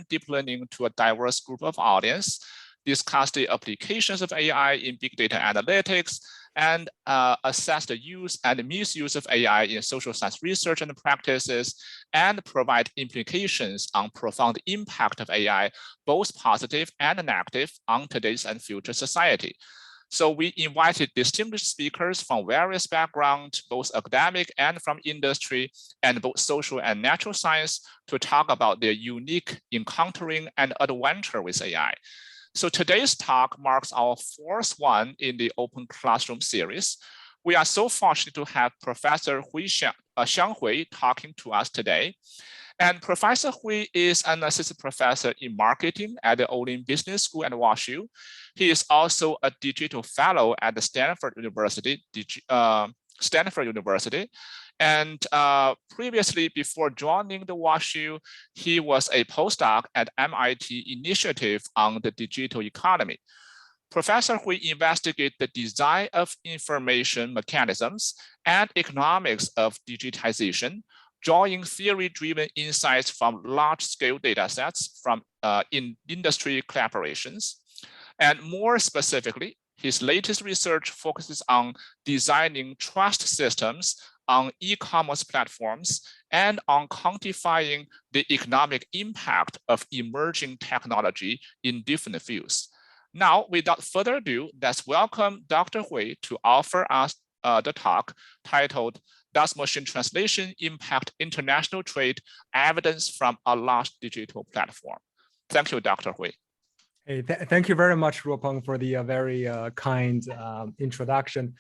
deep learning to a diverse group of audience, discuss the applications of AI in big data analytics, and assess the use and misuse of AI in social science research and practices, and provide implications on profound impact of AI, both positive and negative, on today's and future society. So we invited distinguished speakers from various backgrounds, both academic and from industry, and both social and natural science, to talk about their unique encountering and adventure with AI. So today's talk marks our fourth one in the Open Classroom series. We are so fortunate to have Professor Xiang Hui talking to us today. And Professor Hui is an assistant professor in marketing at the Olin Business School at WashU. He is also a digital fellow at the Stanford University. And previously, before joining the WashU, he was a postdoc at MIT Initiative on the Digital Economy. Professor Hui investigated the design of information mechanisms and economics of digitization, drawing theory-driven insights from large-scale data sets from in industry collaborations. And more specifically, his latest research focuses on designing trust systems on e-commerce platforms and on quantifying the economic impact of emerging technology in different fields. Now, without further ado, let's welcome Dr. Hui to offer us the talk titled, "Does Machine Translation Impact International Trade? Evidence from a Large Digital Platform?" Thank you, Dr. Hui. Hey, thank you very much, Ruopeng, for the very kind introduction.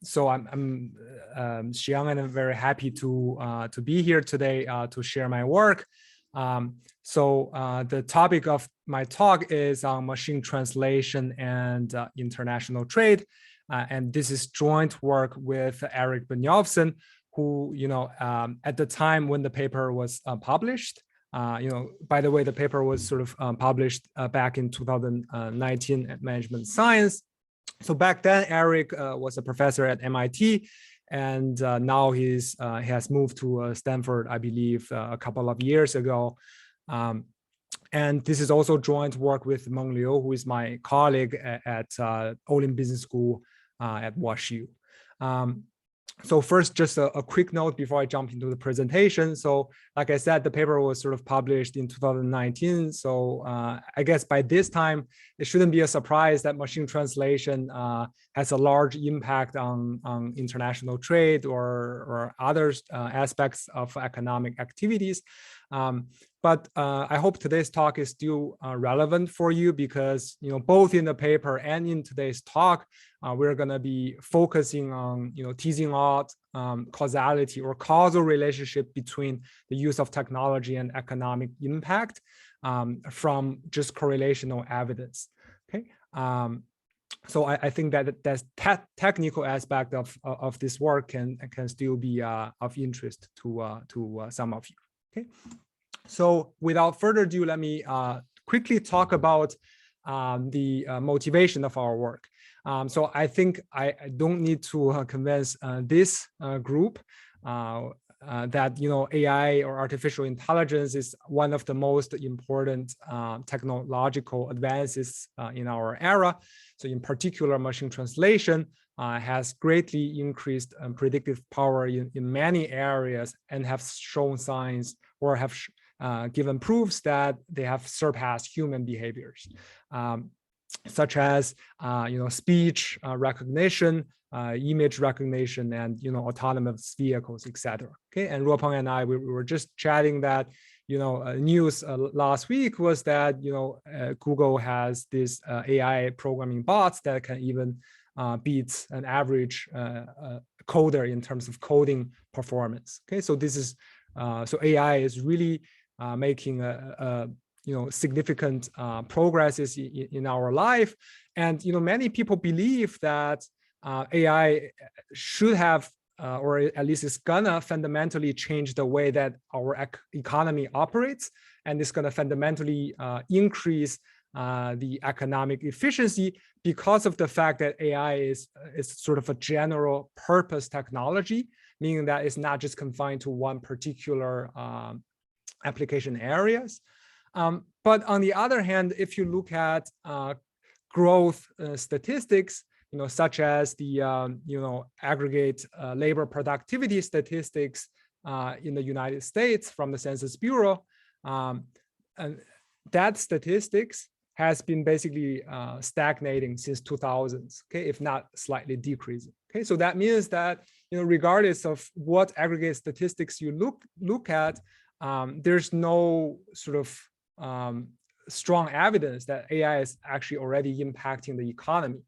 So I'm Xiang, and I'm very happy to be here today to share my work. So the topic of my talk is on machine translation and international trade. And this is joint work with Eric Benjolfsen, who, at the time when the paper was published, by the way, the paper was sort of published back in 2019 at Management Science. So back then, Eric was a professor at MIT, and now he has moved to Stanford, I believe, a couple of years ago. And this is also joint work with Meng Liu, who is my colleague at Olin Business School at WashU. So first, just a quick note before I jump into the presentation. So like I said, the paper was sort of published in 2019. So I guess by this time, it shouldn't be a surprise that machine translation has a large impact on international trade or other aspects of economic activities. But I hope today's talk is still relevant for you because, both in the paper and in today's talk, we're going to be focusing on, teasing out causality or causal relationship between the use of technology and economic impact from just correlational evidence. Okay. So I think that that's technical aspect of this work can still be of interest to some of you. Okay. So without further ado, let me quickly talk about the motivation of our work. So I think I don't need to convince this group that AI or artificial intelligence is one of the most important technological advances in our era. So in particular, machine translation has greatly increased predictive power in many areas and have shown signs or have given proofs that they have surpassed human behaviors, such as speech recognition, image recognition, and autonomous vehicles, etc. Okay, and Ruopeng and I we were just chatting that news last week was that Google has this AI programming bots that can even beat an average coder in terms of coding performance. Okay, so this is so AI is really making a significant progresses in our life, and many people believe that AI should have or at least it's gonna fundamentally change the way that our economy operates, and it's gonna fundamentally increase the economic efficiency because of the fact that AI is sort of a general purpose technology, meaning that it's not just confined to one particular application areas. But on the other hand, if you look at growth statistics, such as the aggregate labor productivity statistics in the United States from the Census Bureau, and that statistics has been basically stagnating since 2000s, okay, if not slightly decreasing. Okay, so that means that regardless of what aggregate statistics you look at, there's no sort of strong evidence that AI is actually already impacting the economy.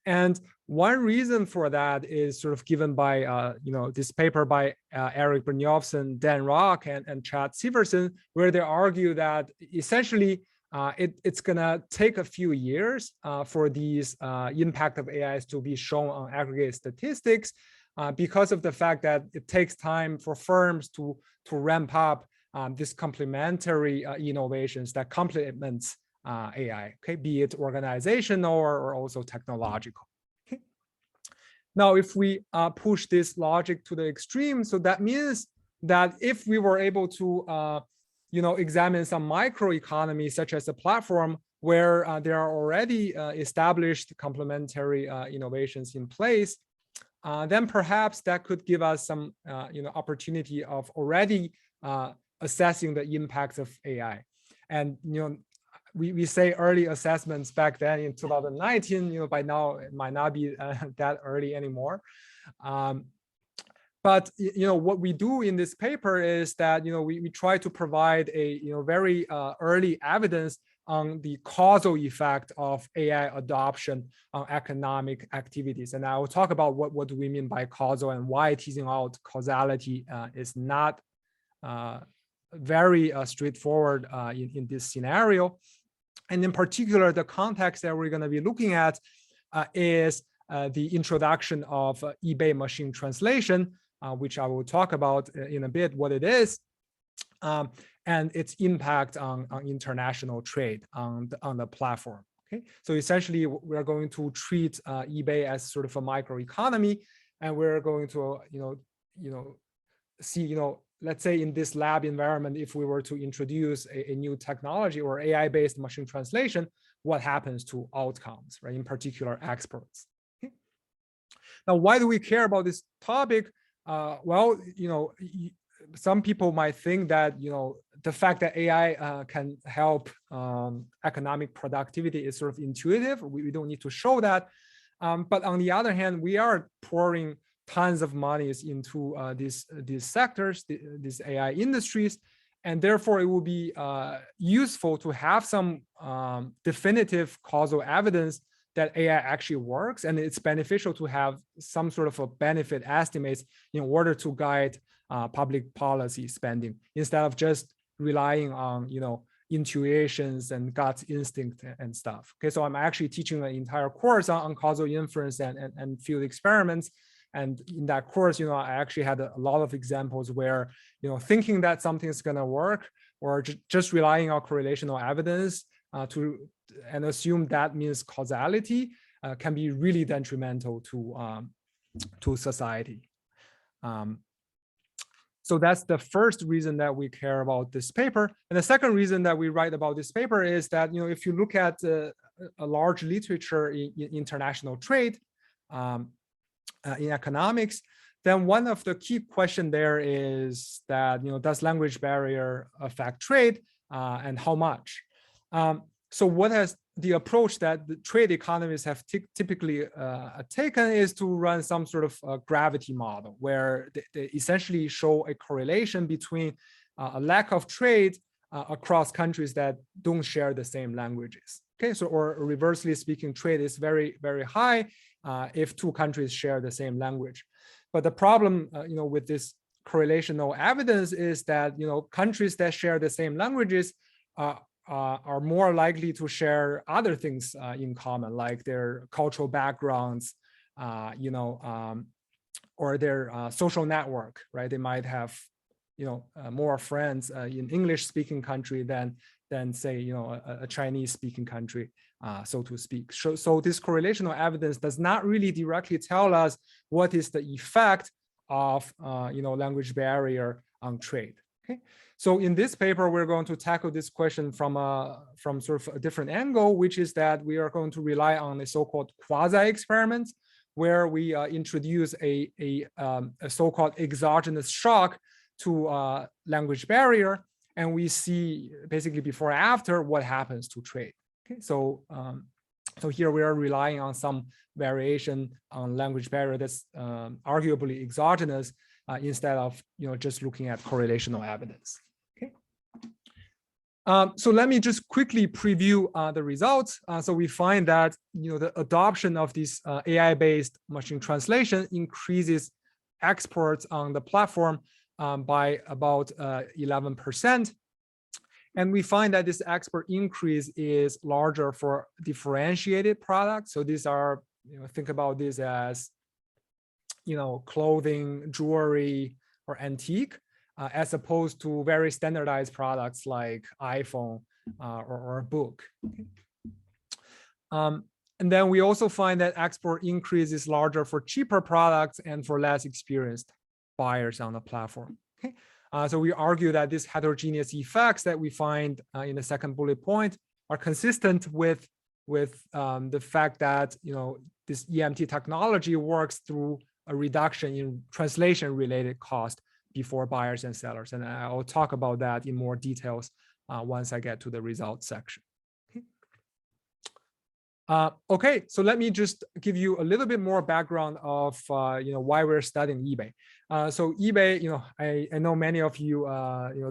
And one reason for that is sort of given by this paper by Eric Brynjolfsson, Dan Rock, and Chad Severson, where they argue that essentially it's gonna take a few years for these impact of AIs to be shown on aggregate statistics because of the fact that it takes time for firms to ramp up this complementary innovations that complements AI, okay, be it organizational or also technological. Okay. Now, if we push this logic to the extreme, so that means that if we were able to examine some microeconomies, such as a platform where there are already established complementary innovations in place, then perhaps that could give us some opportunity of already assessing the impacts of AI. And we say early assessments back then in 2019, by now it might not be that early anymore. But what we do in this paper is that we try to provide a very early evidence on the causal effect of AI adoption on economic activities. And I will talk about what do we mean by causal and why teasing out causality is not very straightforward in this scenario. And in particular, the context that we're going to be looking at is the introduction of eBay machine translation, which I will talk about in a bit what it is, and its impact on international trade on the platform. Okay, so essentially we're going to treat eBay as sort of a microeconomy, and we're going to see let's say in this lab environment, if we were to introduce a new technology or AI-based machine translation, what happens to outcomes, right? In particular, exports. Okay. Now, why do we care about this topic? Well, some people might think that the fact that AI can help economic productivity is sort of intuitive. We don't need to show that. But on the other hand, we are pouring tons of monies into these sectors, these AI industries, and therefore it will be useful to have some definitive causal evidence that AI actually works, and it's beneficial to have some sort of a benefit estimates in order to guide public policy spending instead of just relying on intuitions and gut instinct and stuff. Okay, so I'm actually teaching an entire course on causal inference and field experiments. And in that course, I actually had a lot of examples where, thinking that something is going to work or just relying on correlational evidence and assume that means causality can be really detrimental to society. So that's the first reason that we care about this paper. And the second reason that we write about this paper is that, if you look at a large literature in international trade, in economics, then one of the key question there is that, does language barrier affect trade and how much? So what has the approach that the trade economists have typically taken is to run some sort of gravity model where they essentially show a correlation between a lack of trade across countries that don't share the same languages. Okay, so or reversely speaking, trade is very, very high if two countries share the same language. But the problem, with this correlational evidence is that, countries that share the same languages are more likely to share other things in common, like their cultural backgrounds, or their social network, right? They might have, more friends in English-speaking country than say, a Chinese-speaking country, so to speak. So this correlational evidence does not really directly tell us what is the effect of, language barrier on trade. Okay, so in this paper, we're going to tackle this question from sort of a different angle, which is that we are going to rely on a so-called quasi-experiment, where we introduce a so-called exogenous shock to language barrier, and we see basically before and after what happens to trade. Okay, so so here we are relying on some variation on language barrier that's arguably exogenous instead of just looking at correlational evidence. Okay. So let me just quickly preview the results. So we find that the adoption of this AI-based machine translation increases exports on the platform by about 11%. And we find that this export increase is larger for differentiated products. So these are, think about this as, clothing, jewelry, or antique, as opposed to very standardized products like iPhone or a book. And then we also find that export increase is larger for cheaper products and for less experienced buyers on the platform. Okay. So we argue that these heterogeneous effects that we find in the second bullet point are consistent with the fact that this EMT technology works through a reduction in translation-related cost before buyers and sellers, and I'll talk about that in more details once I get to the results section. Okay, so let me just give you a little bit more background of why we're studying eBay. So eBay, I know many of you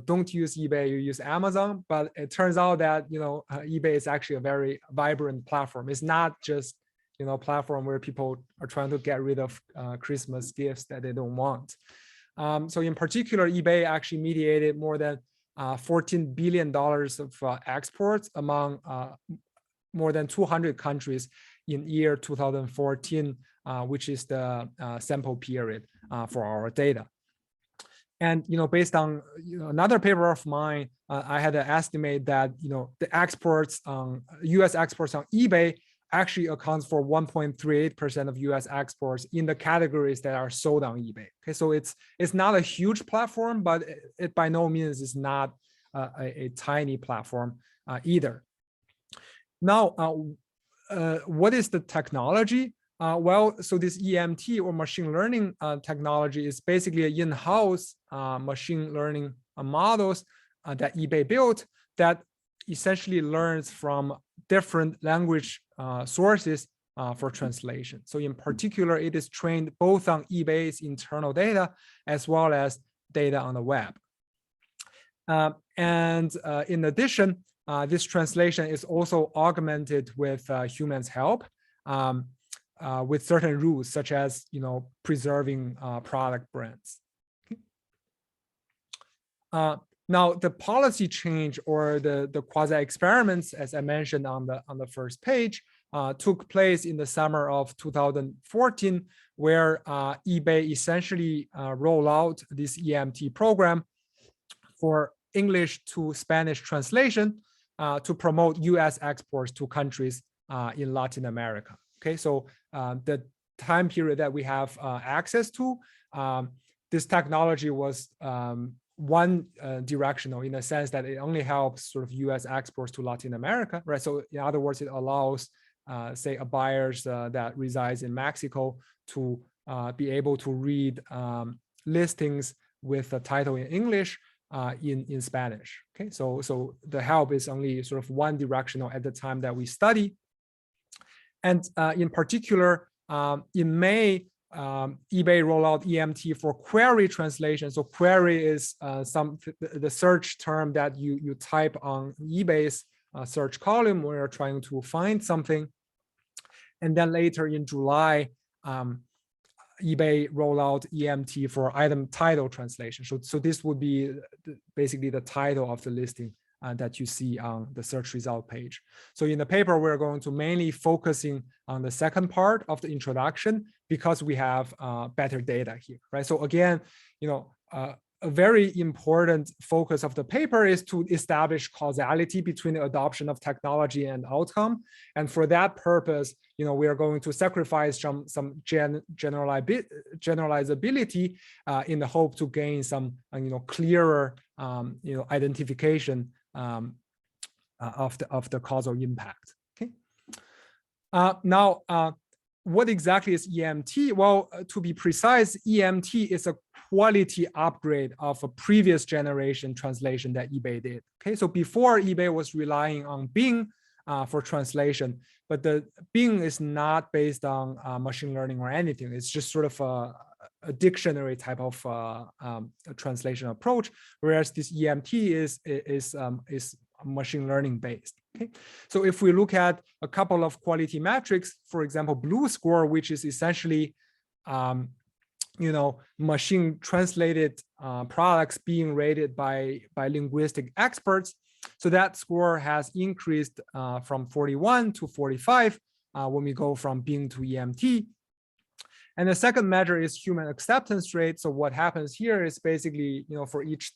don't use eBay, you use Amazon, but it turns out that eBay is actually a very vibrant platform. It's not just platform where people are trying to get rid of Christmas gifts that they don't want. So in particular, eBay actually mediated more than $14 billion of exports among more than 200 countries in year 2014, which is the sample period for our data. And based on another paper of mine, I had to estimate that the exports U.S. exports on eBay actually accounts for 1.38% of U.S. exports in the categories that are sold on eBay. Okay, so it's not a huge platform, but it by no means is not a tiny platform either. Now, what is the technology? Well, so this EMT or machine learning technology is basically an in-house machine learning models that eBay built that essentially learns from different language sources for translation. So in particular, it is trained both on eBay's internal data as well as data on the web. And in addition, this translation is also augmented with humans' help with certain rules, such as preserving product brands. Now, the policy change or the quasi-experiments, as I mentioned on the first page, took place in the summer of 2014, where eBay essentially rolled out this EMT program for English to Spanish translation to promote U.S. exports to countries in Latin America. Okay, so the time period that we have access to, this technology was one directional in the sense that it only helps sort of U.S. exports to Latin America, right? So in other words, it allows, say, a buyers that resides in Mexico to be able to read listings with the title in English in Spanish. Okay, so the help is only sort of one directional at the time that we study. And in particular, in May, eBay rolled out EMT for query translation. So query is the search term that you type on eBay's search column when you're trying to find something. And then later in July, eBay rolled out EMT for item title translation. So this would be basically the title of the listing that you see on the search result page. So in the paper, we're going to mainly focusing on the second part of the introduction because we have better data here, right? So again, a a very important focus of the paper is to establish causality between the adoption of technology and outcome. And for that purpose, we are going to sacrifice some generalizability in the hope to gain some, clearer, identification of the causal impact. Okay. Now, what exactly is EMT? Well, to be precise, EMT is a quality upgrade of a previous generation translation that eBay did. Okay, so before eBay was relying on Bing for translation, but the Bing is not based on machine learning or anything. It's just sort of a dictionary type of translation approach, whereas this EMT is machine learning based. Okay, so if we look at a couple of quality metrics, for example, Blue score, which is essentially machine translated products being rated by linguistic experts. So that score has increased from 41 to 45 when we go from Bing to EMT. And the second measure is human acceptance rate. So what happens here is basically, for each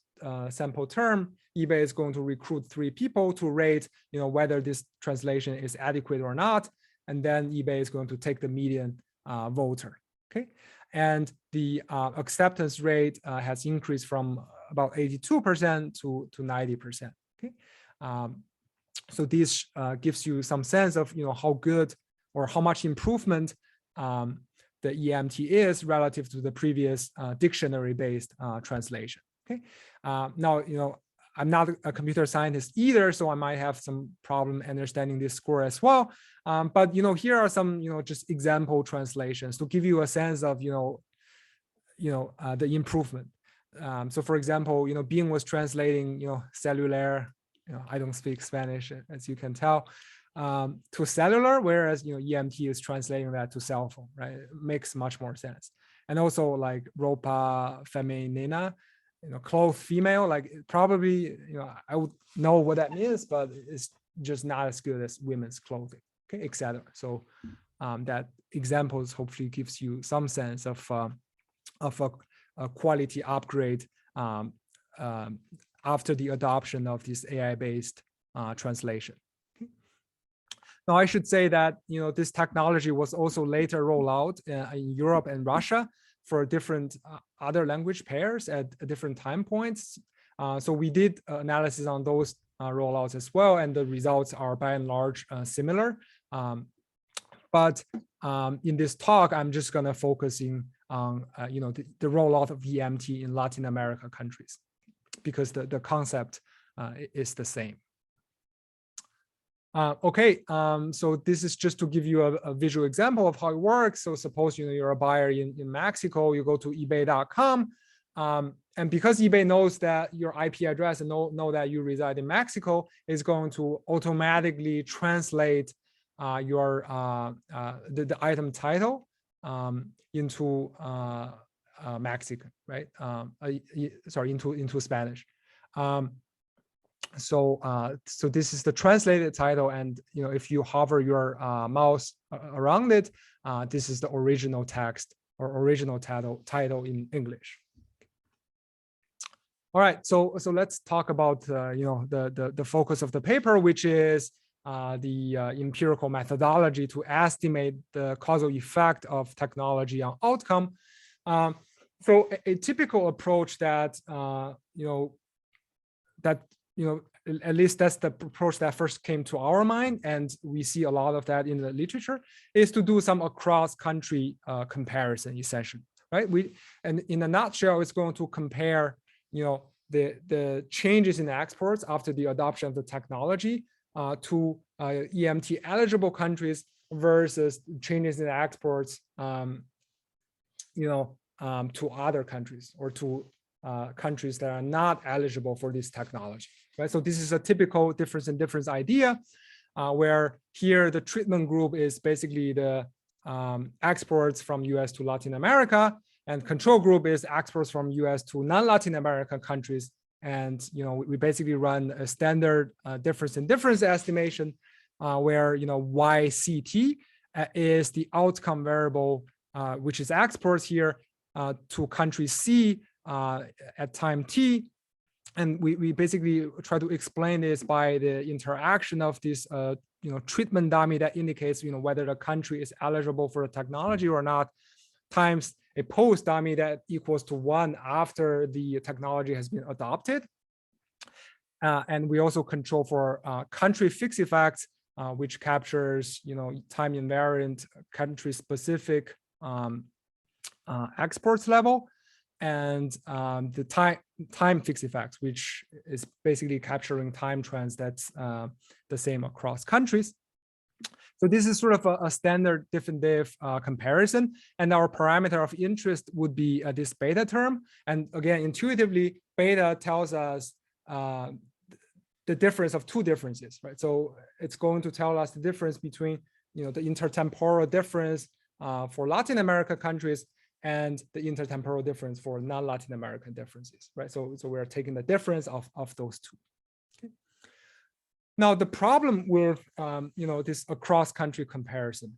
sample term, eBay is going to recruit 3 people to rate, whether this translation is adequate or not. And then eBay is going to take the median voter. Okay. And the acceptance rate has increased from about 82% to 90%. Okay. So this gives you some sense of, how good or how much improvement the EMT is relative to the previous dictionary-based translation. Okay. Now, I'm not a computer scientist either, so I might have some problem understanding this score as well. But here are some just example translations to give you a sense of the improvement. So for example, Bing was translating cellular. I don't speak Spanish, as you can tell, to cellular, whereas EMT is translating that to cell phone. Right, it makes much more sense. And also like ropa femenina, clothed female, like probably I would know what that means, but it's just not as good as women's clothing. Okay, etc. So that examples hopefully gives you some sense of a quality upgrade after the adoption of this AI-based translation. Okay. Now, I should say that this technology was also later rolled out in Europe and Russia for different other language pairs at different time points. So we did analysis on those rollouts as well, and the results are by and large similar. But in this talk, I'm just going to focusing on the rollout of EMT in Latin America countries, because the concept is the same. Okay, so this is just to give you a visual example of how it works. So suppose you're a buyer in Mexico, you go to ebay.com, and because eBay knows that your IP address and know that you reside in Mexico, is going to automatically translate the item title into Mexican, right? Sorry, into Spanish. So this is the translated title, and if you hover your mouse around it, this is the original text or original title in English. All right, so let's talk about the focus of the paper, which is the empirical methodology to estimate the causal effect of technology on outcome. So a typical approach that at least that's the approach that first came to our mind, and we see a lot of that in the literature, is to do some across-country comparison, essentially, right? And in a nutshell, it's going to compare, the changes in exports after the adoption of the technology to EMT eligible countries versus changes in exports, to other countries or to countries that are not eligible for this technology, right? So this is a typical difference in difference idea, where here the treatment group is basically the exports from US to Latin America, and control group is exports from US to non-Latin American countries. And we basically run a standard difference in difference estimation, where YCT is the outcome variable, which is exports here to country C at time t. And we basically try to explain this by the interaction of this treatment dummy that indicates whether the country is eligible for the technology or not, times a post dummy that equals to 1 after the technology has been adopted. And we also control for country fixed effects, which captures time invariant country specific exports level, and the time fixed effects, which is basically capturing time trends that's the same across countries. So this is sort of a standard diff and diff comparison, and our parameter of interest would be this beta term. And again, intuitively, beta tells us the difference of 2 differences, right? So it's going to tell us the difference between the intertemporal difference for Latin America countries and the intertemporal difference for non-Latin American differences, right? So we're taking the difference of those 2. Okay. Now the problem with this across-country comparison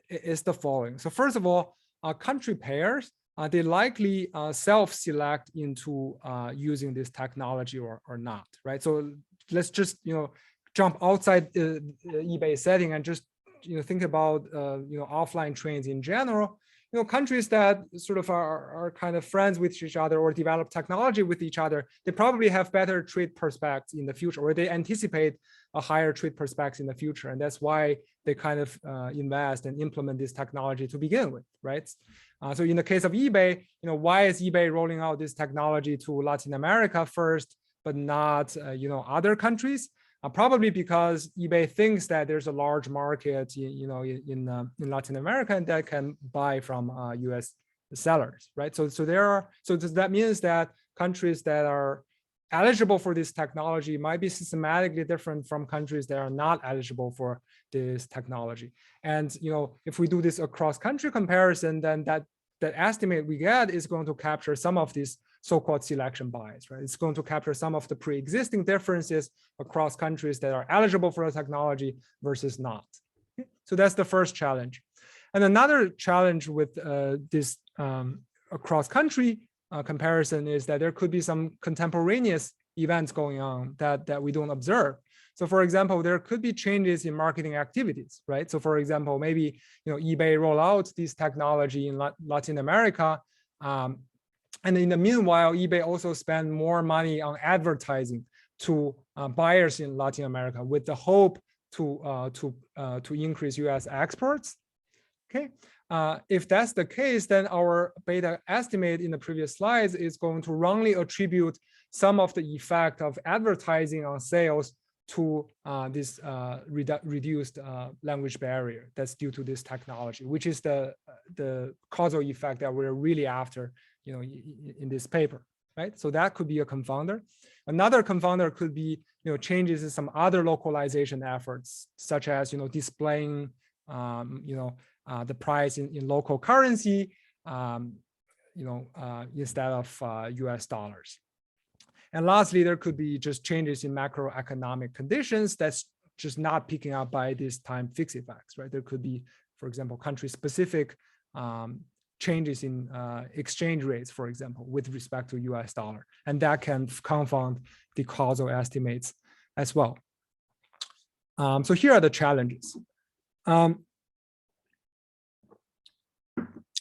is the following. So first of all, country pairs they likely self-select into using this technology or not, right? So let's just jump outside the eBay setting and just think about offline trains in general. Countries that sort of are kind of friends with each other or develop technology with each other, they probably have better trade prospects in the future, or they anticipate a higher trade prospects in the future. And that's why they kind of invest and implement this technology to begin with, right? So in the case of eBay, why is eBay rolling out this technology to Latin America first, but not other countries? Probably because eBay thinks that there's a large market, in Latin America, and that can buy from U.S. sellers, right? So that means that countries that are eligible for this technology might be systematically different from countries that are not eligible for this technology. And if we do this across country comparison, then that estimate we get is going to capture some of these so-called selection bias, right? It's going to capture some of the pre-existing differences across countries that are eligible for the technology versus not. Okay? So that's the first challenge. And another challenge with this across-country comparison is that there could be some contemporaneous events going on that we don't observe. So for example, there could be changes in marketing activities, right? So for example, maybe eBay roll out this technology in Latin America, and in the meanwhile, eBay also spend more money on advertising to buyers in Latin America with the hope to increase U.S. exports. Okay, if that's the case, then our beta estimate in the previous slides is going to wrongly attribute some of the effect of advertising on sales to this reduced language barrier that's due to this technology, which is the causal effect that we're really after, in this paper, right? So that could be a confounder. Another confounder could be, changes in some other localization efforts, such as, displaying, the price in local currency, instead of US dollars. And lastly, there could be just changes in macroeconomic conditions that's just not picking up by these time fixed effects, right? There could be, for example, country-specific changes in exchange rates, for example, with respect to US dollar. And that can confound the causal estimates as well. So here are the challenges.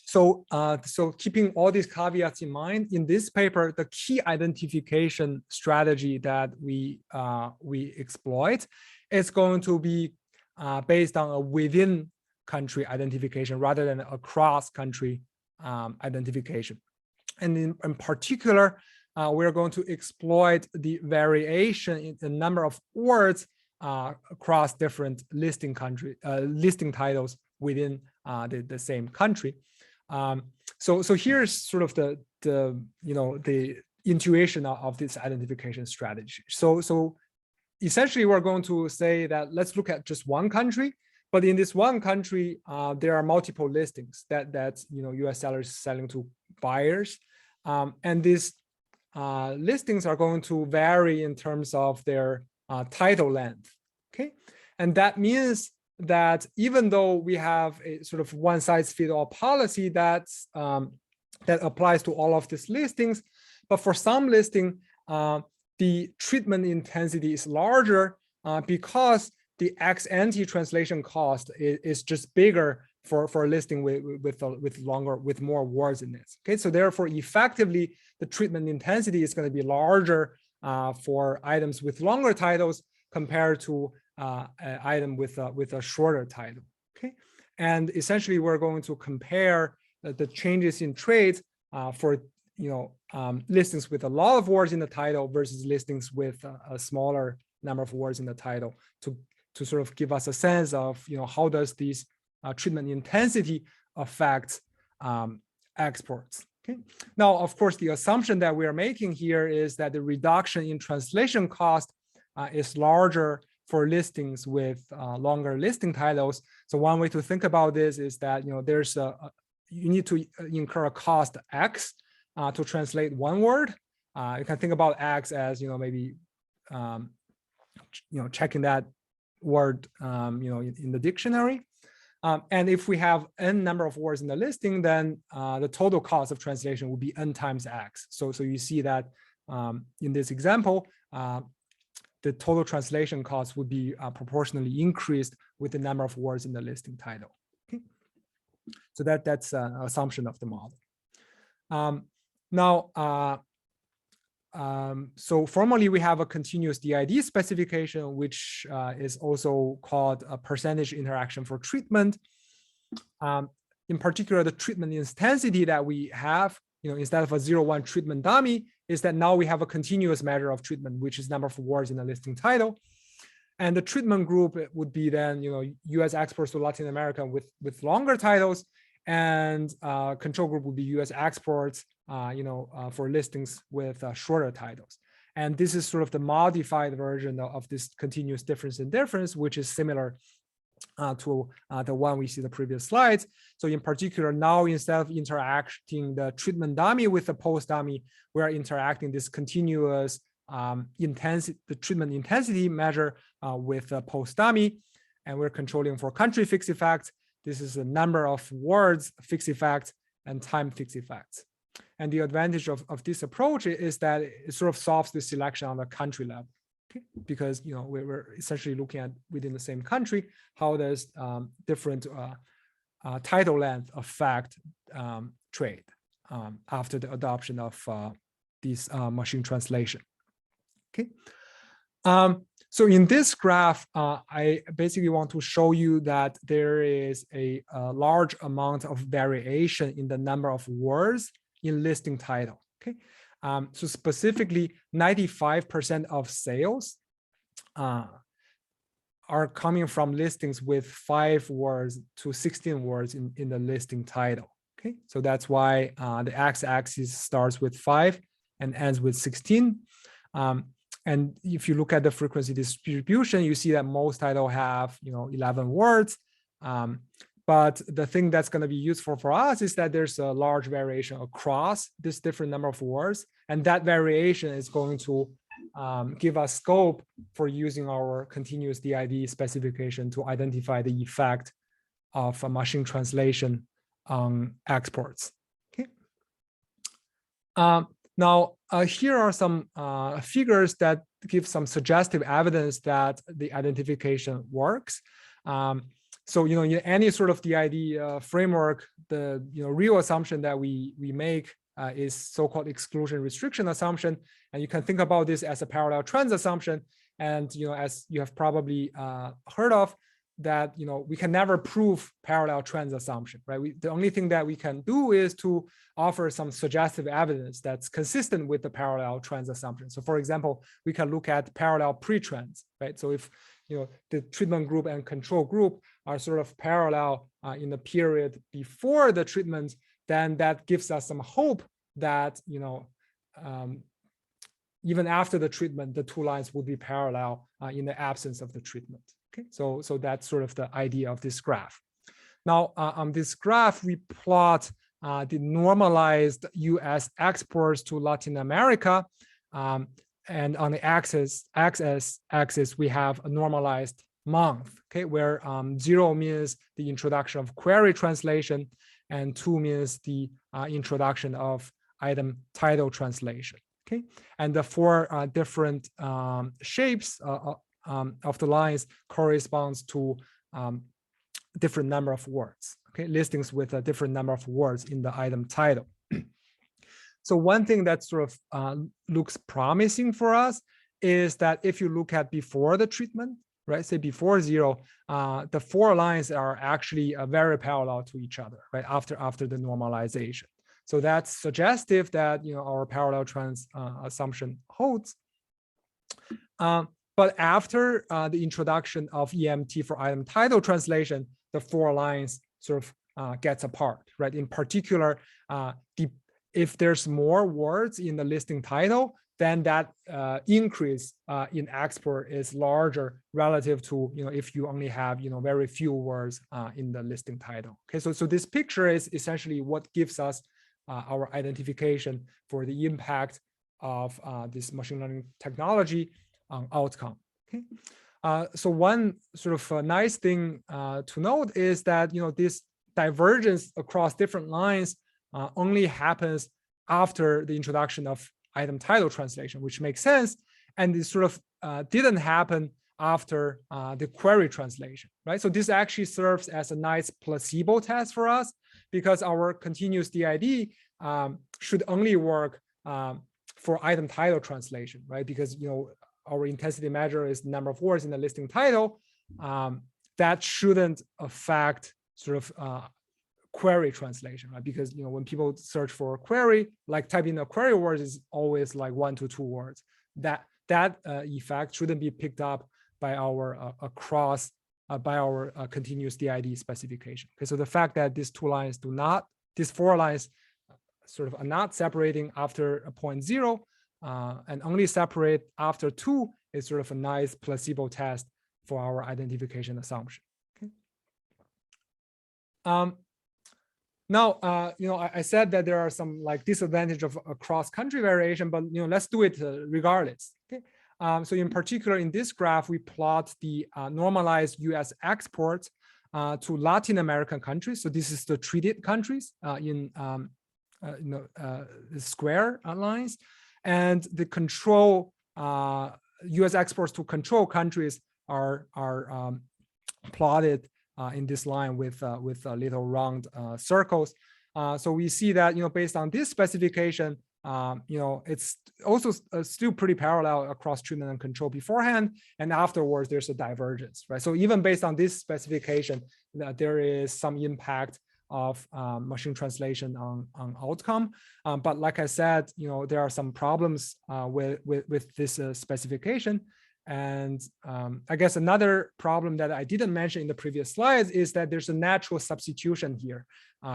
So keeping all these caveats in mind, in this paper, the key identification strategy that we exploit is going to be based on a within country identification rather than a cross country identification. And in particular, we're going to exploit the variation in the number of words across different listing titles within the same country. So here's sort of the intuition of this identification strategy. So essentially, we're going to say that let's look at just one country, but in this one country, there are multiple listings that U.S. sellers selling to buyers, and these listings are going to vary in terms of their title length. Okay, and that means that even though we have a sort of one-size-fits-all policy that's that applies to all of these listings. But for some listing, the treatment intensity is larger because the ex-ante translation cost is just bigger for a listing with more words in it. Okay, so therefore, effectively, the treatment intensity is going to be larger for items with longer titles compared to an item with a shorter title. Okay, and essentially, we're going to compare the changes in trades for listings with a lot of words in the title versus listings with a smaller number of words in the title to sort of give us a sense of how does these treatment intensity affect exports. Okay. Now, of course, the assumption that we are making here is that the reduction in translation cost is larger for listings with longer listing titles. So one way to think about this is that there's you need to incur a cost X to translate one word. You can think about X as maybe checking that word in the dictionary. And if we have n number of words in the listing, then the total cost of translation will be n times X. So you see that in this example, the total translation cost would be proportionally increased with the number of words in the listing title. Okay. So that's an assumption of the model. So formally, we have a continuous DID specification, which is also called a percentage interaction for treatment. In particular, the treatment intensity that we have, instead of a 0-1 treatment dummy, is that now we have a continuous measure of treatment, which is number of words in the listing title. And the treatment group would be then, US exports to Latin America with longer titles, and control group would be US exports, for listings with shorter titles. And this is sort of the modified version of this continuous difference in difference, which is similar to the one we see in the previous slides. So in particular, now instead of interacting the treatment dummy with the post dummy, we are interacting this continuous the treatment intensity measure with the post dummy, and we're controlling for country fixed effects. This is the number of words fixed effects and time fixed effects. And the advantage of this approach is that it sort of solves the selection on the country level, okay? Because we're essentially looking at within the same country, how does different title length affect trade after the adoption of this machine translation. Okay. So in this graph, I basically want to show you that there is a large amount of variation in the number of words in listing title. Okay, so specifically 95% of sales are coming from listings with 5 words to 16 words in the listing title. Okay, so that's why the x-axis starts with 5 and ends with 16. And if you look at the frequency distribution, you see that most titles have 11 words. But the thing that's going to be useful for us is that there's a large variation across this different number of words. And that variation is going to give us scope for using our continuous DID specification to identify the effect of a machine translation on exports. Okay. Now, here are some figures that give some suggestive evidence that the identification works. So, in any sort of DID framework, the real assumption that we make is so-called exclusion restriction assumption. And you can think about this as a parallel trends assumption. And, as you have probably heard of, that we can never prove parallel trends assumption, right? The only thing that we can do is to offer some suggestive evidence that's consistent with the parallel trends assumption. So for example, we can look at parallel pre-trends, right? So if the treatment group and control group are sort of parallel in the period before the treatment, then that gives us some hope that even after the treatment, the two lines would be parallel in the absence of the treatment. Okay, so that's sort of the idea of this graph. Now, on this graph, we plot the normalized US exports to Latin America. And on the axis, we have a normalized month, okay, where 0 means the introduction of query translation and 2 means the introduction of item title translation. Okay, and the 4 different shapes of the lines corresponds to different number of words. Okay, listings with a different number of words in the item title. So one thing that sort of looks promising for us is that if you look at before the treatment, right, say before 0, the 4 lines are actually very parallel to each other, right, after the normalization. So that's suggestive that, you know, our parallel trans assumption holds. But after the introduction of EMT for item title translation, the 4 lines sort of gets apart, right? In particular, if there's more words in the listing title, then that increase in export is larger relative to, you know, if you only have, you know, very few words in the listing title. Okay, so this picture is essentially what gives us our identification for the impact of this machine learning technology on outcome. Okay, so one sort of nice thing to note is that, you know, this divergence across different lines only happens after the introduction of item title translation, which makes sense, and this sort of didn't happen after the query translation, right? So this actually serves as a nice placebo test for us, because our continuous DID should only work for item title translation, right? Because, you know, our intensity measure is the number of words in the listing title. That shouldn't affect sort of query translation, right? Because, you know, when people search for a query, like typing a query words is always like 1 to 2 words. That effect shouldn't be picked up by our by our continuous DID specification. Okay, so the fact that these 4 lines sort of are not separating after a point 0 and only separate after 2 is sort of a nice placebo test for our identification assumption. Okay. Now, you know, I said that there are some like disadvantage of a cross-country variation, but, you know, let's do it regardless. Okay. So in particular, in this graph, we plot the normalized US exports to Latin American countries. So this is the treated countries in the square lines, and the control US exports to control countries are plotted in this line with little round circles. So we see that, you know, based on this specification, you know, it's also still pretty parallel across treatment and control beforehand, and afterwards there's a divergence, right? So even based on this specification, there is some impact of machine translation on outcome. But like I said, you know, there are some problems with this specification. And I guess another problem that I didn't mention in the previous slides is that there's a natural substitution here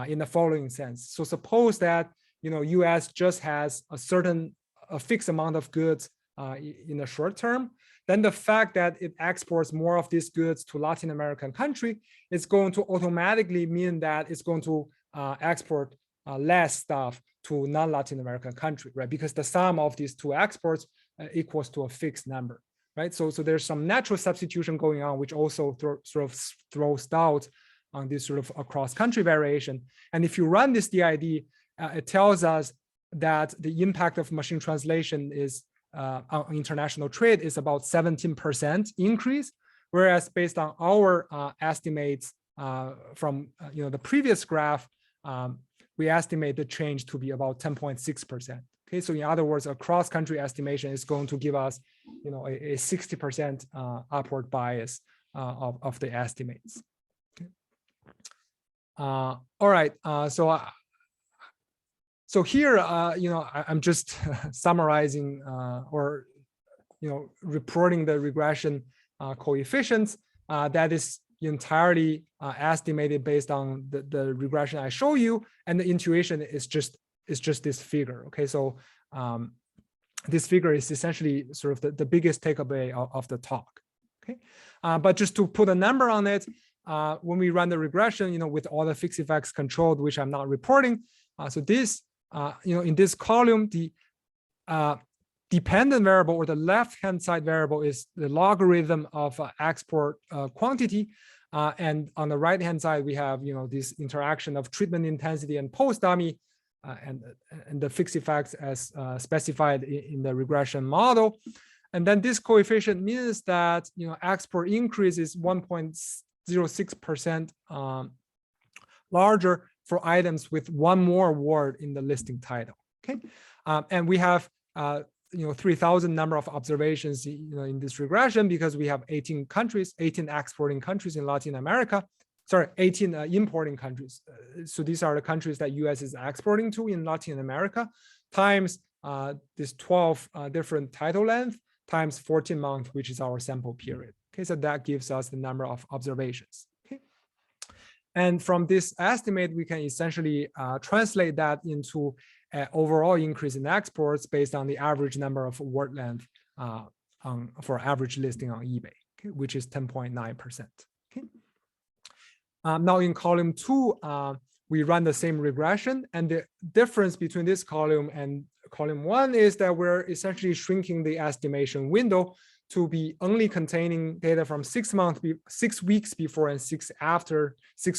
in the following sense. So suppose that, you know, US just has a fixed amount of goods in the short term, then the fact that it exports more of these goods to Latin American country is going to automatically mean that it's going to export less stuff to non-Latin American country, right? Because the sum of these 2 exports equals to a fixed number, right? So there's some natural substitution going on, which also sort of throws doubt on this sort of across country variation. And if you run this DID, it tells us that the impact of machine translation is on international trade is about 17% increase, whereas based on our estimates from you know, the previous graph, we estimate the change to be about 10.6%. Okay, so in other words, a cross-country estimation is going to give us, you know, a 60% upward bias of the estimates. Okay. All right, so here, you know, I'm just summarizing or, you know, reporting the regression coefficients that is entirely estimated based on the regression I show you, and the intuition is just this figure. Okay, so this figure is essentially sort of the biggest takeaway of the talk. Okay, but just to put a number on it, when we run the regression, you know, with all the fixed effects controlled, which I'm not reporting, so this. You know, in this column, the dependent variable or the left-hand side variable is the logarithm of export quantity, and on the right-hand side we have, you know, this interaction of treatment intensity and post-dummy and the fixed effects as specified in the regression model. And then this coefficient means that export increase is 1.06% larger for items with one more word in the listing title. Okay, and we have 3,000 number of observations in this regression because we have 18 countries, 18 exporting countries in Latin America. Sorry, 18 importing countries. So these are the countries that US is exporting to in Latin America, times this 12 different title length, times 14 months, which is our sample period. Okay, so that gives us the number of observations. Okay, and from this estimate, we can essentially translate that into an overall increase in exports based on the average number of word length for average listing on eBay, okay, which is 10.9%. Okay. Now in column 2, we run the same regression, and the difference between this column and column 1 is that we're essentially shrinking the estimation window to be only containing data from 6 weeks before and 6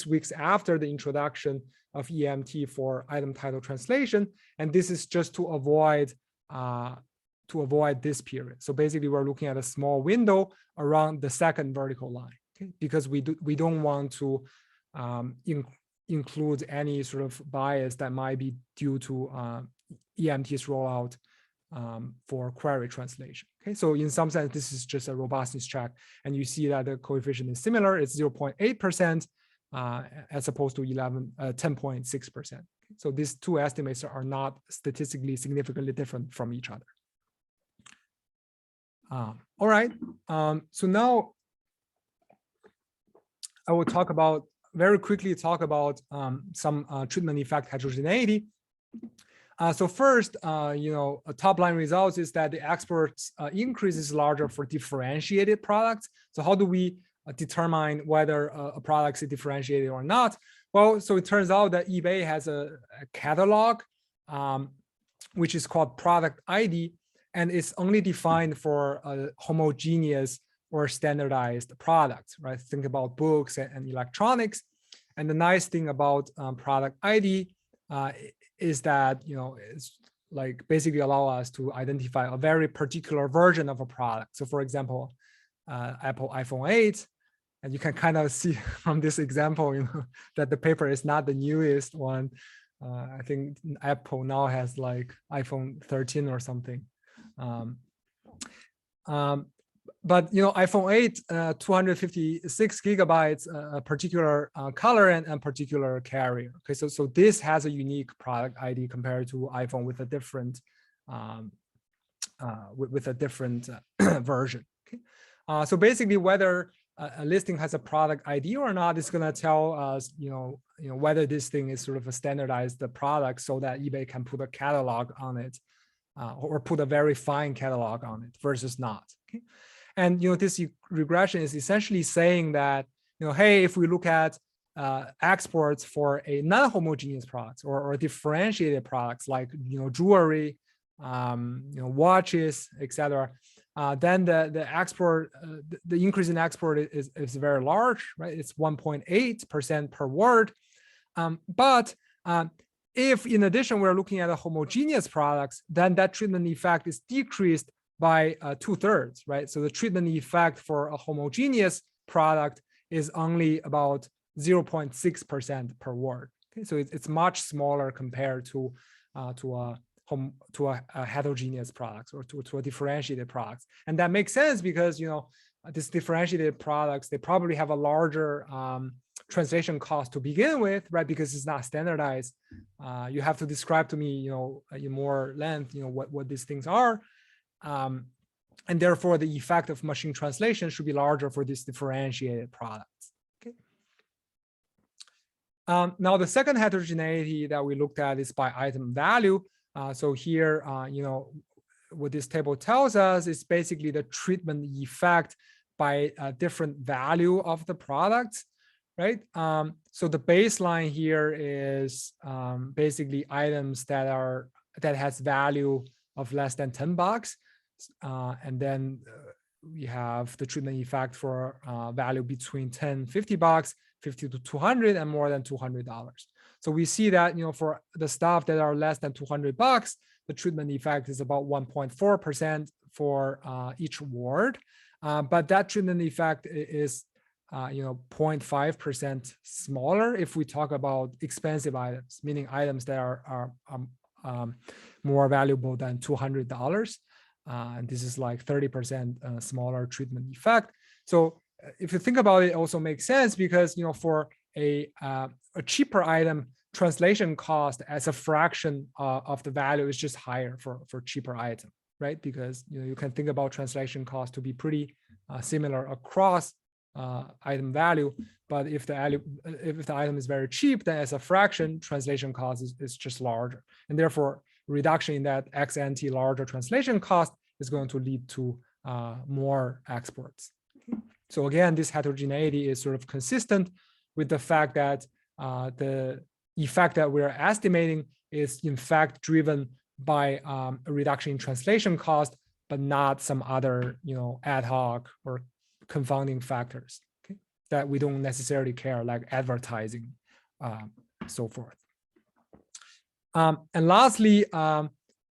weeks after the introduction of EMT for item title translation, and this is just to avoid this period. So basically, we're looking at a small window around the second vertical line, okay? Because we don't want to include any sort of bias that might be due to EMT's rollout for query translation. Okay, so in some sense, this is just a robustness check, and you see that the coefficient is similar. It's 0.8% as opposed to 10.6%. So these two estimates are not statistically significantly different from each other. All right, so now I will very quickly talk about some treatment effect heterogeneity. So first, a top line results is that the exports increase is larger for differentiated products. So how do we determine whether a product is differentiated or not? Well, so it turns out that eBay has a catalog, which is called product ID, and it's only defined for homogeneous or standardized products, right? Think about books and electronics. And the nice thing about product ID is that, it's like basically allow us to identify a very particular version of a product. So for example, Apple iPhone 8, and you can kind of see from this example, that the paper is not the newest one. I think Apple now has like iPhone 13 or something. But iPhone 8, 256 gigabytes, a particular color and particular carrier. Okay, so this has a unique product ID compared to iPhone with a different version. Okay, so basically, whether a listing has a product ID or not, it's going to tell us, whether this thing is sort of a standardized product, so that eBay can put a catalog on it, or put a very fine catalog on it versus not. Okay. And this regression is essentially saying that hey, if we look at exports for a non-homogeneous products or differentiated products like jewelry, watches, etc., then the export, the increase in export is very large, right? It's 1.8% per word. But if in addition we're looking at a homogeneous products, then that treatment effect is decreased by 2/3, right? So the treatment effect for a homogeneous product is only about 0.6% per word. Okay, so it's much smaller compared to a heterogeneous products or to a differentiated products, and that makes sense because these differentiated products, they probably have a larger translation cost to begin with, right? Because it's not standardized. You have to describe to me, in more length, what these things are. And therefore, the effect of machine translation should be larger for these differentiated products. Okay. Now, the second heterogeneity that we looked at is by item value. So here, what this table tells us is basically the treatment effect by a different value of the products, right? So the baseline here is basically items that has value of less than $10. And then we have the treatment effect for value between $10, $50, $50 to $200, and more than $200. So we see that, for the stuff that are less than $200, the treatment effect is about 1.4% for each word. But that treatment effect is 0.5% smaller if we talk about expensive items, meaning items that are more valuable than $200. And this is like 30% smaller treatment effect. So if you think about it, it also makes sense because, for a cheaper item, translation cost as a fraction of the value is just higher for cheaper item, right? Because you can think about translation cost to be pretty similar across item value, but if the item is very cheap, then as a fraction, translation cost is just larger, and therefore reduction in that ex ante larger translation cost is going to lead to more exports. So again, this heterogeneity is sort of consistent with the fact that the effect that we're estimating is in fact driven by a reduction in translation cost, but not some other ad hoc or confounding factors, okay, that we don't necessarily care, like advertising, so forth. And lastly,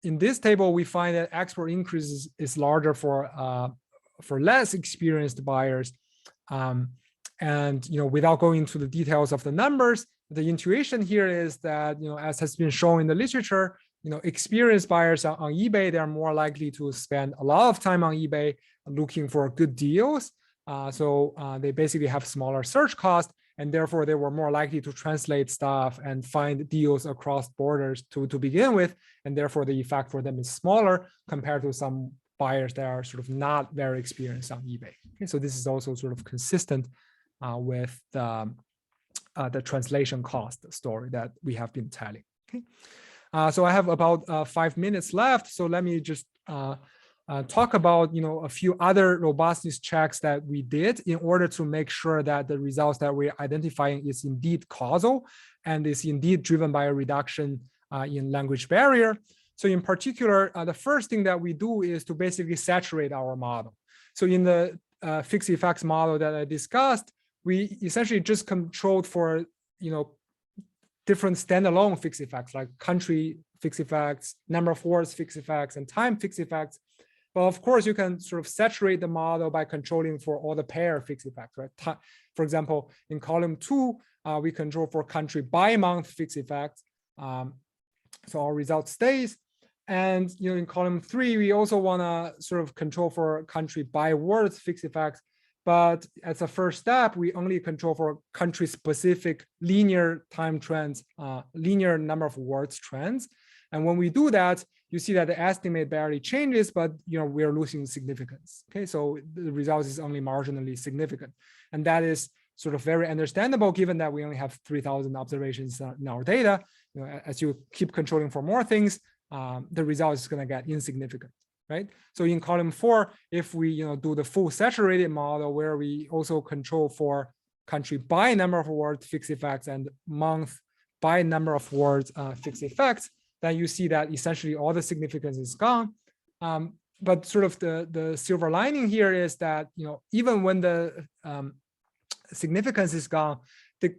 in this table, we find that export increase is larger for less experienced buyers. And without going into the details of the numbers, the intuition here is that as has been shown in the literature, experienced buyers on eBay, they're more likely to spend a lot of time on eBay looking for good deals. So they basically have smaller search costs, and therefore they were more likely to translate stuff and find deals across borders to begin with, and therefore the effect for them is smaller compared to some buyers that are sort of not very experienced on eBay. Okay, so this is also sort of consistent with the translation cost story that we have been telling. Okay, so I have about 5 minutes left, so let me just talk about a few other robustness checks that we did in order to make sure that the results that we're identifying is indeed causal and is indeed driven by a reduction in language barrier. So in particular, the first thing that we do is to basically saturate our model. So in the fixed effects model that I discussed, we essentially just controlled for different standalone fixed effects like country fixed effects, number of words fixed effects, and time fixed effects. But of course, you can sort of saturate the model by controlling for all the pair fixed effects, right? For example, in column 2, we control for country by month fixed effects. So our result stays. And in column 3, we also want to sort of control for country by words fixed effects. But as a first step, we only control for country-specific linear time trends, linear number of words trends. And when we do that, you see that the estimate barely changes, but we're losing significance. Okay, so the result is only marginally significant, and that is sort of very understandable given that we only have 3,000 observations in our data. As you keep controlling for more things, the result is going to get insignificant, right? So in column 4, if we do the full saturated model where we also control for country by number of words fixed effects and month by number of words fixed effects, then you see that essentially all the significance is gone. But sort of the silver lining here is that even when the significance is gone, the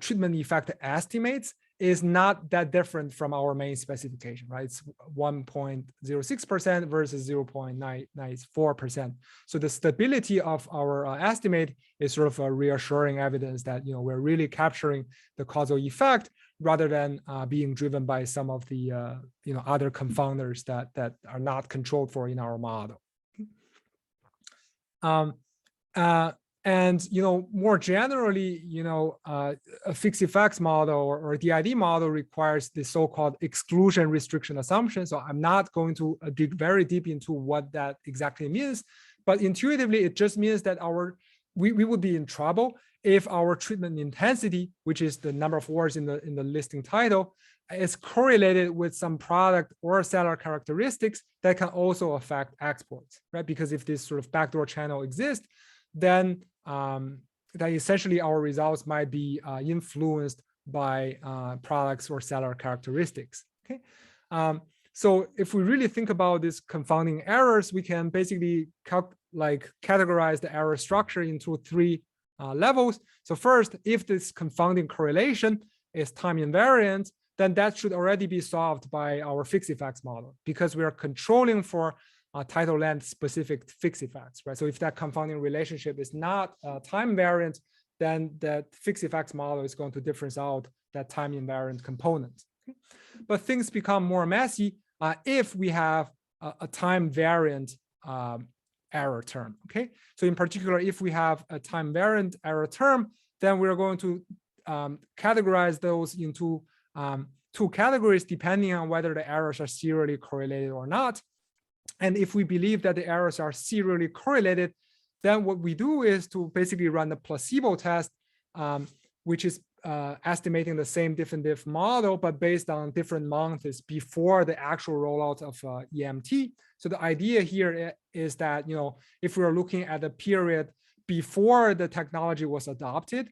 treatment effect estimates is not that different from our main specification, right? It's 1.06% versus 0.994%. So the stability of our estimate is sort of a reassuring evidence that we're really capturing the causal effect rather than being driven by some of the other confounders that are not controlled for in our model. And more generally, a fixed effects model or a DID model requires the so-called exclusion restriction assumption. So I'm not going to dig very deep into what that exactly means, but intuitively it just means that we would be in trouble if our treatment intensity, which is the number of words in the listing title, is correlated with some product or seller characteristics that can also affect exports, right? Because if this sort of backdoor channel exists, then that essentially our results might be influenced by products or seller characteristics. Okay, so if we really think about these confounding errors, we can basically categorize the error structure into 3 levels. So first, if this confounding correlation is time invariant, then that should already be solved by our fixed effects model, because we are controlling for tidal length specific fixed effects, right? So if that confounding relationship is not time invariant, then that fixed effects model is going to difference out that time invariant component. Okay? But things become more messy if we have a time variant error term. Okay, so in particular, if we have a time variant error term, then we're going to categorize those into two categories depending on whether the errors are serially correlated or not. And if we believe that the errors are serially correlated, then what we do is to basically run the placebo test, which is estimating the same diff model, but based on different months before the actual rollout of EMT. So the idea here is that, if we're looking at the period before the technology was adopted,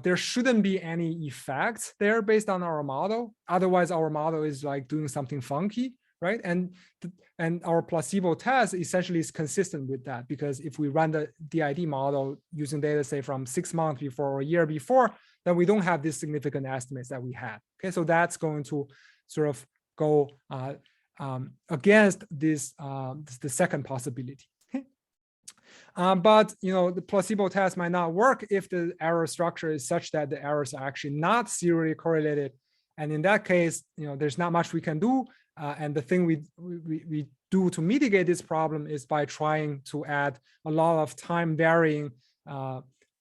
there shouldn't be any effects there based on our model. Otherwise, our model is like doing something funky, right? And our placebo test essentially is consistent with that, because if we run the DID model using data, say from 6 months before or a year before, then we don't have these significant estimates that we had. Okay, so that's going to sort of go against this the second possibility. Okay? But the placebo test might not work if the error structure is such that the errors are actually not serially correlated, and in that case, there's not much we can do. And the thing we do to mitigate this problem is by trying to add a lot of time varying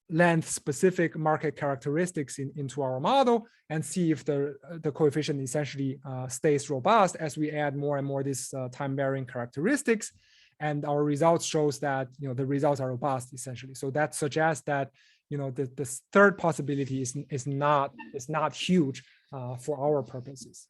length specific market characteristics into our model, and see if the coefficient essentially stays robust as we add more and more these time varying characteristics. And our results shows that the results are robust essentially. So that suggests that the third possibility is not huge for our purposes.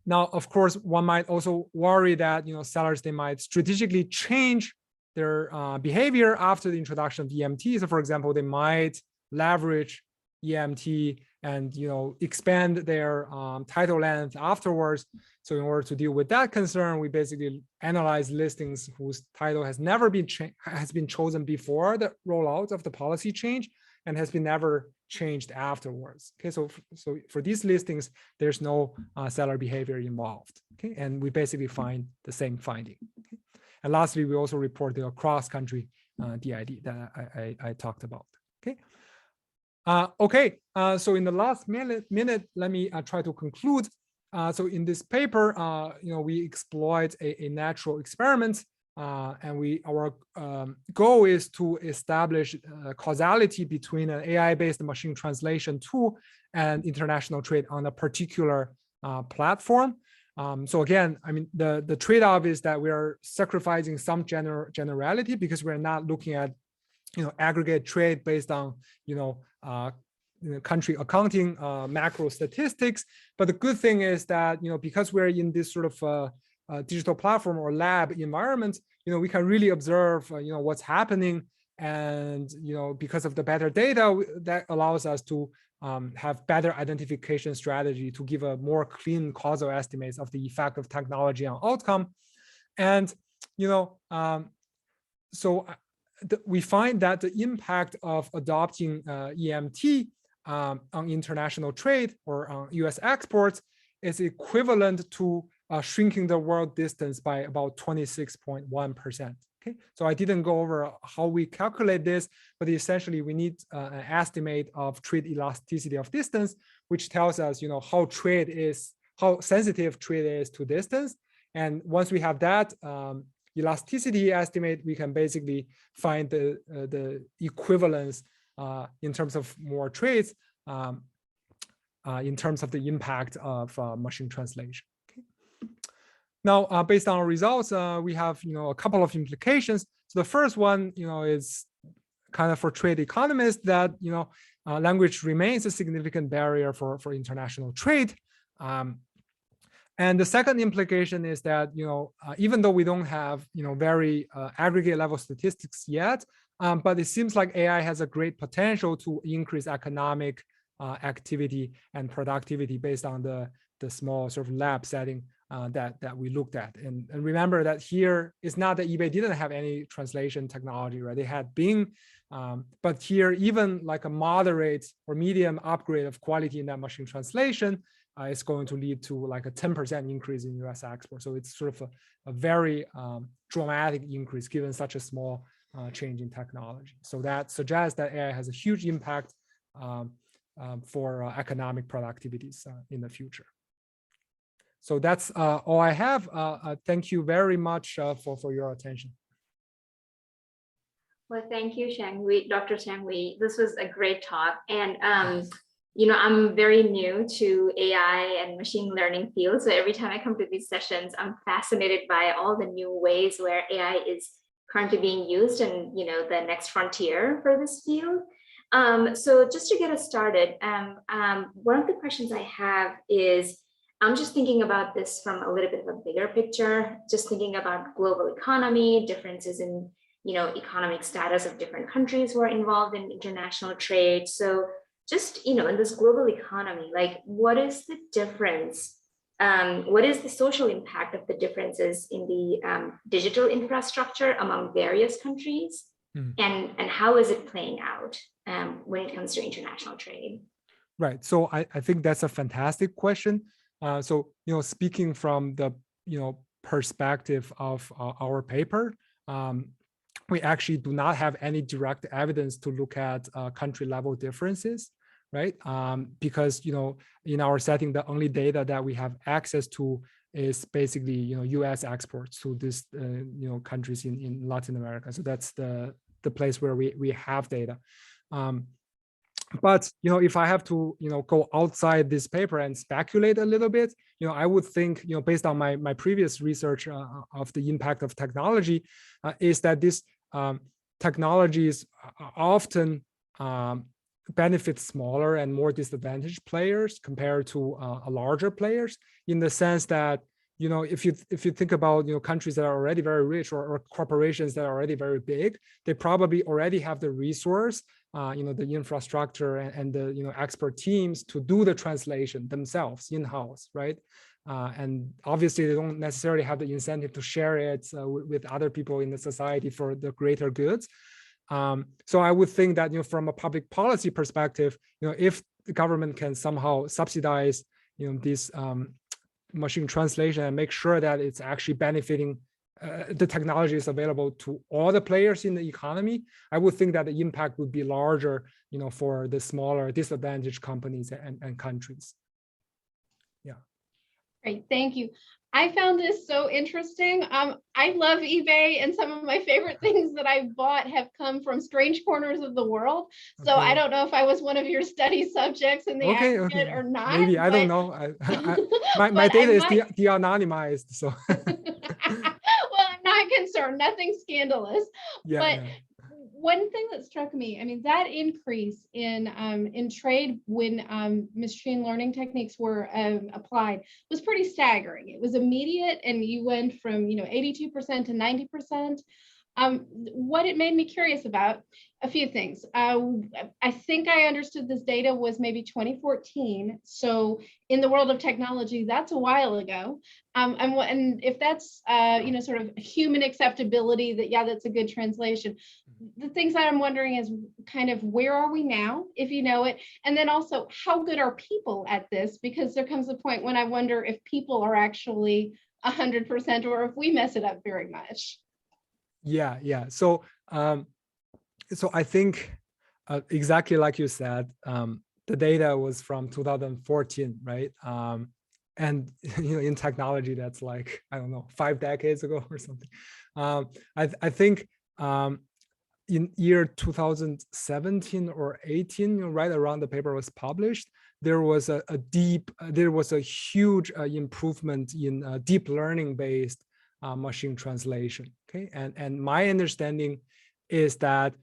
Now, of course, one might also worry that sellers, they might strategically change their behavior after the introduction of EMT. So, for example, they might leverage EMT and expand their title length afterwards. So, in order to deal with that concern, we basically analyze listings whose title has never been chosen before the rollout of the policy change and has been never changed afterwards. Okay, so for these listings, there's no seller behavior involved. Okay, and we basically find the same finding. Okay? And lastly, we also report the cross-country DID that I talked about. Okay. So in the last minute, let me try to conclude. So in this paper, we exploit a natural experiment. And our goal is to establish causality between an AI-based machine translation tool and international trade on a particular platform. So again, I mean, the trade-off is that we are sacrificing some generality because we're not looking at aggregate trade based on country accounting macro statistics. But the good thing is that because we're in this sort of digital platform or lab environment, we can really observe what's happening, and because of the better data, that allows us to have better identification strategy to give a more clean causal estimates of the effect of technology on outcome. And we find that the impact of adopting EMT on international trade or on US exports is equivalent to shrinking the world distance by about 26.1%. Okay, so I didn't go over how we calculate this, but essentially we need an estimate of trade elasticity of distance, which tells us, how sensitive trade is to distance. And once we have that elasticity estimate, we can basically find the equivalence in terms of more trades, in terms of the impact of machine translation. Now, based on our results, we have a couple of implications. So the first one, is kind of for trade economists that language remains a significant barrier for international trade. And the second implication is that even though we don't have very aggregate level statistics yet, but it seems like AI has a great potential to increase economic activity and productivity based on the small sort of lab setting that we looked at. And remember that here it's not that eBay didn't have any translation technology, right? They had Bing, but here even like a moderate or medium upgrade of quality in that machine translation is going to lead to like a 10% increase in US export. So it's sort of a very dramatic increase given such a small change in technology. So that suggests that AI has a huge impact for economic productivities in the future. So that's all I have. Thank you very much for your attention. Well, thank you, Dr. Xiang Wei. This was a great talk. And, you know, I'm very new to AI and machine learning field. So every time I come to these sessions, I'm fascinated by all the new ways where AI is currently being used and, you know, the next frontier for this field. So just to get us started, one of the questions I have is, I'm just thinking about this from a little bit of a bigger picture, just thinking about global economy, differences in, you know, economic status of different countries who are involved in international trade. So just, you know, in this global economy, like what is the difference? What is the social impact of the differences in the digital infrastructure among various countries? And how is it playing out when it comes to international trade? Right. So I think that's a fantastic question. So, you know, speaking from the, you know, perspective of our paper, we actually do not have any direct evidence to look at country level differences, right? Because, you know, in our setting, the only data that we have access to is basically, you know, US exports to this, you know, countries in Latin America. So that's the place where we have data. But, you know, if I have to, you know, go outside this paper and speculate a little bit, you know, I would think, you know, based on my previous research of the impact of technology, is that these technologies often benefit smaller and more disadvantaged players compared to larger players, in the sense that, you know, if you think about, you know, countries that are already very rich or corporations that are already very big, they probably already have the resource, you know, the infrastructure and the, you know, expert teams to do the translation themselves in-house, right? And obviously they don't necessarily have the incentive to share it with other people in the society for the greater goods. So I would think that, you know, from a public policy perspective, you know, if the government can somehow subsidize, you know, this machine translation and make sure that it's actually benefiting the technology is available to all the players in the economy, I would think that the impact would be larger, you know, for the smaller disadvantaged companies and countries. Yeah. Great, thank you. I found this so interesting. I love eBay, and some of my favorite things that I've bought have come from strange corners of the world. So I don't know if I was one of your study subjects in the aggregate or not. Maybe, I don't know. My data is de-anonymized, so. Well, I'm not concerned, nothing scandalous. But one thing that struck me, I mean, that increase in trade when machine learning techniques were applied was pretty staggering. It was immediate, and you went from, you know, 82% to 90%. What it made me curious about, a few things. I think I understood this data was maybe 2014. So in the world of technology, that's a while ago. And if that's, you know, sort of human acceptability, that, yeah, that's a good translation. The things that I'm wondering is kind of where are we now, if you know it? And then also, how good are people at this? Because there comes a point when I wonder if people are actually 100% or if we mess it up very much. Yeah. So, so I think exactly like you said, the data was from 2014, right? And you know, in technology, that's like, I don't know, 5 decades ago or something. I think in year 2017 or 18, you know, right around the paper was published, there was a huge improvement in deep learning based machine translation. Okay, and my understanding is that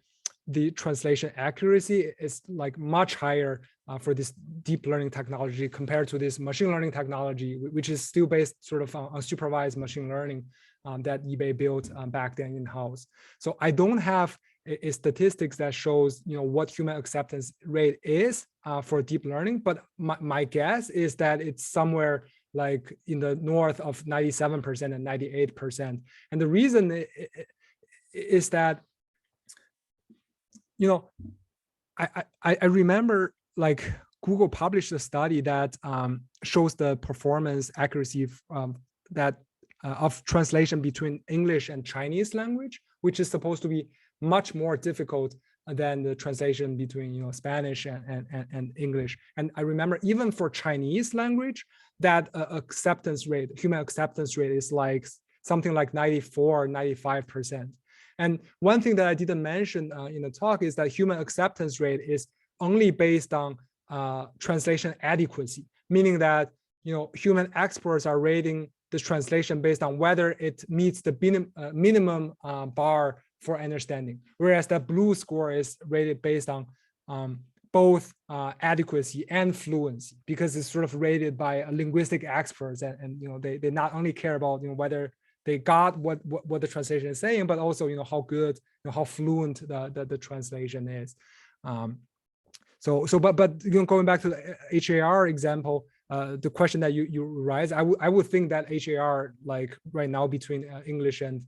the translation accuracy is like much higher for this deep learning technology compared to this machine learning technology, which is still based sort of on supervised machine learning that eBay built back then in-house. So I don't have a statistics that shows, you know, what human acceptance rate is for deep learning, but my guess is that it's somewhere like in the north of 97% and 98%. And the reason is that, I remember like Google published a study that shows the performance accuracy of translation between English and Chinese language, which is supposed to be much more difficult than the translation between Spanish and English. And I remember even for Chinese language, that human acceptance rate is like something like 94, 95%. And one thing that I didn't mention in the talk is that human acceptance rate is only based on translation adequacy, meaning that human experts are rating the translation based on whether it meets the minimum bar for understanding, whereas the blue score is rated based on both adequacy and fluency, because it's sort of rated by linguistic experts, and they not only care about whether they got what the translation is saying, but also how good, how fluent the translation is. But going back to the HAR example, the question that you raised, I would think that HAR, like right now between English and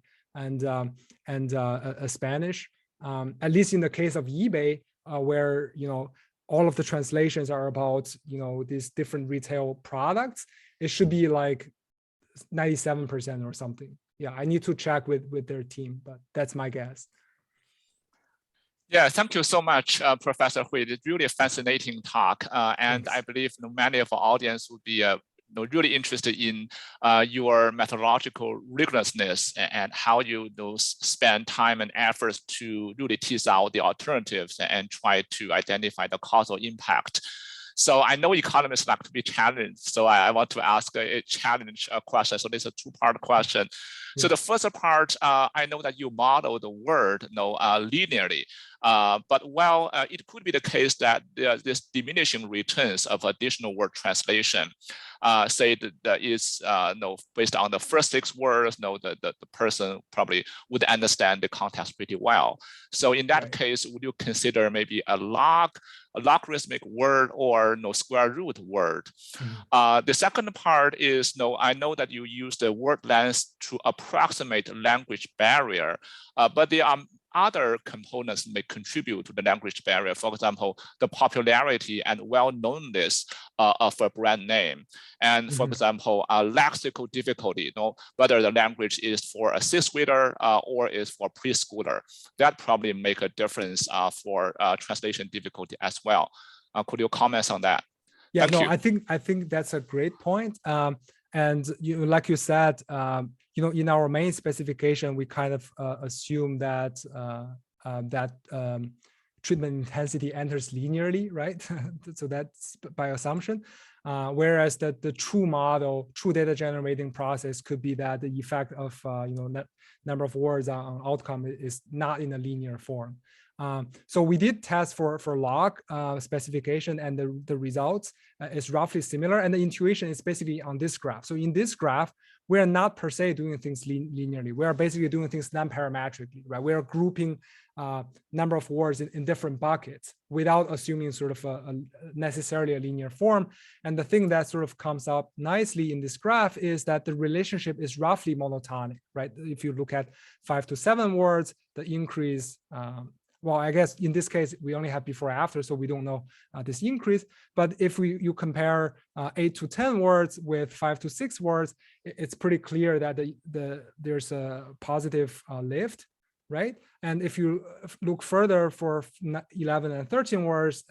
Spanish, at least in the case of eBay, where all of the translations are about these different retail products, it should be like 97% or something. Yeah, I need to check with their team, but that's my guess. Yeah, thank you so much, Professor Hui. It's really a fascinating talk, and Thanks. I believe many of our audience would be really interested in your methodological rigorousness and how you spend time and efforts to really tease out the alternatives and try to identify the causal impact. So I know economists like to be challenged, so I want to ask a challenge question. So this is a two-part question. So the first part, I know that you model the word linearly, but it could be the case that there's this diminishing returns of additional word translation. Say that is based on the first 6 words, the person probably would understand the context pretty well. So in that case, would you consider maybe a logarithmic word or square root word? The second part is I know that you use the word length to approximate language barrier, but there are other components may contribute to the language barrier. For example, the popularity and well-knownness of a brand name. And for example, lexical difficulty, whether the language is for a 6th grader or is for preschooler. That probably make a difference for translation difficulty as well. Could you comment on that? Yeah, I think that's a great point. And like you said, in our main specification, we kind of assume that treatment intensity enters linearly, right? So that's by assumption. Whereas the true data generating process could be that the effect of number of words on outcome is not in a linear form. So we did test for log specification, and the results is roughly similar, and the intuition is basically on this graph. So in this graph, we are not per se doing things linearly. We are basically doing things non-parametrically, right? We are grouping number of words in different buckets without assuming sort of necessarily a linear form. And the thing that sort of comes up nicely in this graph is that the relationship is roughly monotonic, right? If you look at 5 to 7 words, the increase, well, I guess in this case, we only have before after, so we don't know this increase. But if you compare 8 to 10 words with 5 to 6 words, it's pretty clear that there's a positive lift, right? And if you look further for 11 and 13 words,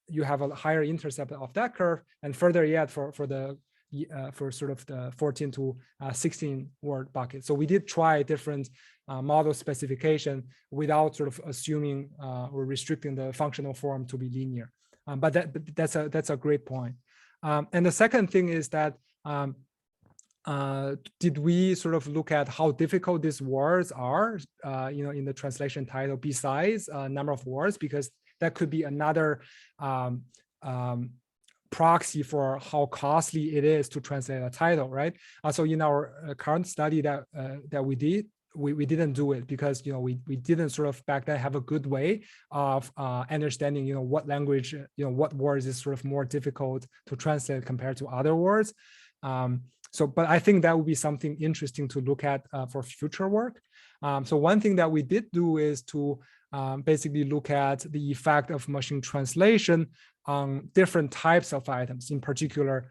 you have a higher intercept of that curve, and further yet for sort of the 14 to 16 word bucket. So we did try different model specification without sort of assuming or restricting the functional form to be linear. But that's a great point. And the second thing is that did we sort of look at how difficult these words are, in the translation title besides number of words, because that could be another proxy for how costly it is to translate a title, right? So in our current study that we did, we didn't do it because we didn't sort of back then have a good way of understanding what language, what words is sort of more difficult to translate compared to other words. But I think that would be something interesting to look at for future work. So one thing that we did do is to basically look at the effect of machine translation on different types of items, in particular,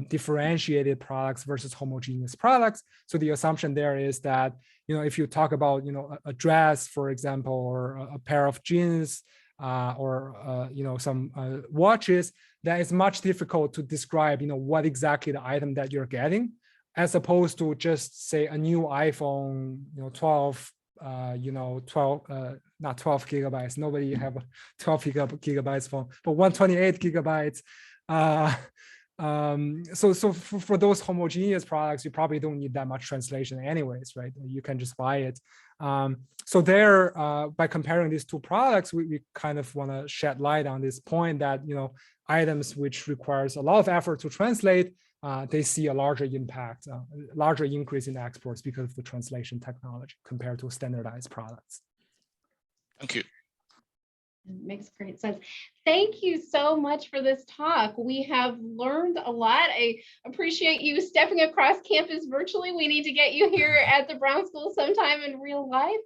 differentiated products versus homogeneous products. So the assumption there is that, if you talk about, a dress, for example, or a pair of jeans, or some watches, that is much difficult to describe, what exactly the item that you're getting, as opposed to just say a new iPhone, 12, not 12 gigabytes. Nobody have a 12 gigabytes phone, but 128 gigabytes. So for those homogeneous products, you probably don't need that much translation anyways, right? You can just buy it. So there, by comparing these two products, we kind of want to shed light on this point that, items which requires a lot of effort to translate, they see a larger impact, larger increase in exports because of the translation technology compared to standardized products. Thank you. It makes great sense. Thank you so much for this talk. We have learned a lot. I appreciate you stepping across campus virtually. We need to get you here at the Brown School sometime in real life.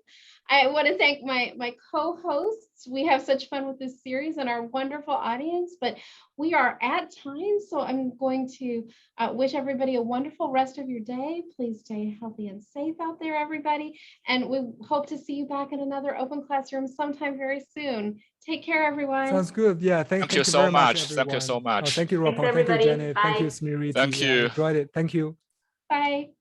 I want to thank my co-hosts. We have such fun with this series and our wonderful audience, but we are at time. So I'm going to wish everybody a wonderful rest of your day. Please stay healthy and safe out there, everybody. And we hope to see you back in another open classroom sometime very soon. Take care, everyone. Sounds good. Yeah, thank you so much. Thank you so much. Thank you, Ropong. Thanks, Thank you, everybody. Jenny. Bye. Thank you, Smriti. Thank you. Yeah, enjoyed it. Thank you. Bye.